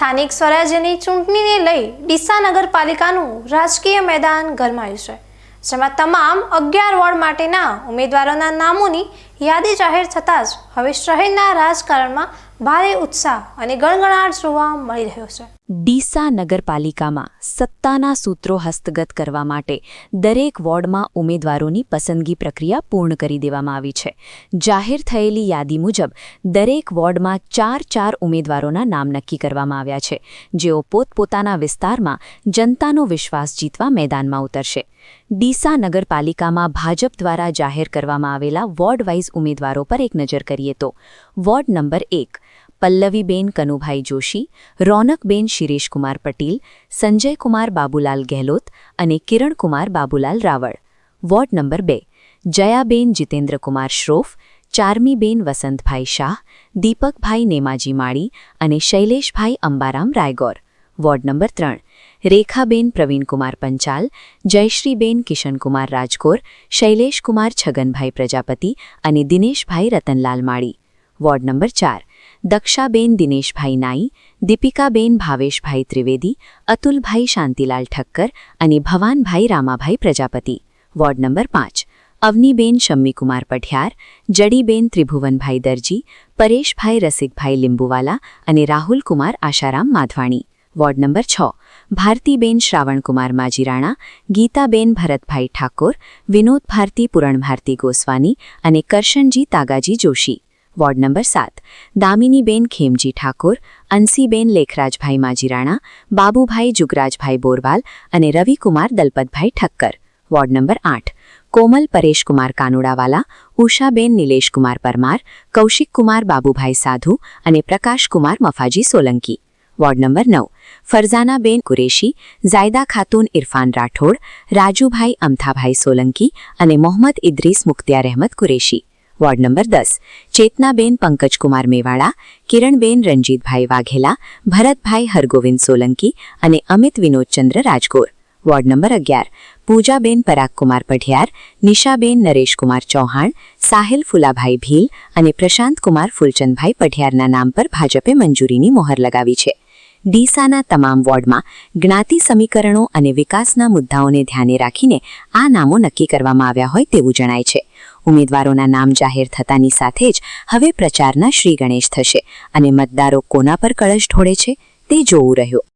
સ્થાનિક સ્વરાજ્યની ચૂંટણીને લઈ ડીસા નગરપાલિકાનું રાજકીય મેદાન ગરમાયું છે, જેમાં તમામ 11 વોર્ડ માટેના ઉમેદવારોના નામોની યાદી જાહેર થતાં જ હવે શહેરના રાજકારણમાં ભારે ઉત્સાહ અને ગણગણાટ જોવા મળી રહ્યો છે. ડીસા નગરપાલિકામાં સત્તાના સૂત્રો હસ્તગત કરવા માટે દરેક વોર્ડમાં ઉમેદવારોની પસંદગી પ્રક્રિયા પૂર્ણ કરી દેવામાં આવી છે. જાહેર થયેલી યાદી મુજબ દરેક વોર્ડમાં 4 ઉમેદવારોના નામ નક્કી કરવામાં આવ્યા છે, જેઓ પોતપોતાના વિસ્તારમાં જનતાનો વિશ્વાસ જીતવા મેદાનમાં ઉતરશે. ડીસા નગરપાલિકામાં ભાજપ દ્વારા જાહેર કરવામાં આવેલા વોર્ડ વાઇઝ ઉમેદવારો પર એક નજર કરીએ તો વોર્ડ નંબર 1 પલ્લવીબેન કનુભાઈ જોશી, રોનકબેન શિરેશકુમાર પટેલ, સંજયકુમાર બાબુલાલ ગેહલોત અને કિરણકુમાર બાબુલાલ રાવળ. વોર્ડ નંબર 2 જયાબેન જીતેન્દ્રકુમાર શ્રોફ, ચારમીબેન વસંતભાઈ શાહ, દીપકભાઈ નેમાજી માળી અને શૈલેષભાઈ અંબારામ રાયગોર. વોર્ડ નંબર 3 રેખાબેન પ્રવીણકુમાર પંચાલ, જયશ્રીબેન કિશનકુમાર રાજકોર, શૈલેષકુમાર છગનભાઈ પ્રજાપતિ અને દિનેશભાઈ રતનલાલ માળી. વોર્ડ નંબર 4 દક્ષાબેન દિનેશભાઈ નાઈ, દીપિકાબેન ભાવેશભાઈ ત્રિવેદી, અતુલભાઈ શાંતિલાલ ઠક્કર અને ભવાનભાઈ રામાભાઈ પ્રજાપતિ. વોર્ડ નંબર 5 અવનીબેન શમ્મીકુમાર પઢિયાર, જડીબેન ત્રિભુવનભાઈ દરજી, પરેશભાઈ રસિકભાઈ લીંબુવાલા અને રાહુલકુમાર આશારામ માધવાણી. વોર્ડ નંબર 6 ભારતીબેન શ્રાવણકુમાર માજીરાણા, ગીતાબેન ભરતભાઈ ઠાકોર, વિનોદ ભારતી પુરણભારતી ગોસ્વામી અને કરશનજી તાગાજી જોશી. વોર્ડ નંબર 7 દામિનીબેન ખેમજી ઠાકોર, અંસીબેન લેખરાજભાઈ માજીરાણા, બાબુભાઈ જુગરાજભાઈ બોરવાલ અને રવિકુમાર દલપતભાઈ ઠક્કર. વોર્ડ નંબર 8 કોમલ પરેશકુમાર કાનુડાવાલા, ઉષાબેન નિલેશકુમાર પરમાર, કૌશિકકુમાર બાબુભાઈ સાધુ અને પ્રકાશકુમાર મફાજી સોલંકી. વોર્ડ નંબર 9 ફરઝાનાબેન કુરેશી, ઝાયદા ખાતુન ઇરફાન રાઠોડ, રાજુભાઈ અમથાભાઈ સોલંકી અને મોહમ્મદ ઇદ્રીસ મુખ્તિયાર અહેમદ કુરેશી. વોર્ડ નંબર 10 ચેતનાબેન પંકજકુમાર મેવાડા, કિરણબેન રંજીતભાઈ વાઘેલા, ભરતભાઈ હરગોવિંદ સોલંકી અને અમિત વિનોદચંદ્ર રાજગોર. વોર્ડ નંબર 11 પૂજાબેન પરાગકુમાર પઢિયાર, નિશાબેન નરેશકુમાર ચૌહાણ, સાહિલ ફુલાભાઈ ભીલ અને પ્રશાંતકુમાર ફૂલચંદભાઈ પઢિયારના નામ પર ભાજપે મંજૂરીની મોહર લગાવી છે. ડીસાના તમામ વોર્ડમાં જ્ઞાતિ સમીકરણો અને વિકાસના મુદ્દાઓને ધ્યાને રાખીને આ નામો નક્કી કરવામાં આવ્યા હોય તેવું જણાય છે. ઉમેદવારોના નામ જાહેર થતાની સાથે જ હવે પ્રચારના શ્રી ગણેશ થશે અને મતદારો કોના પર કળશ ઢોળે છે તે જોવું રહ્યું.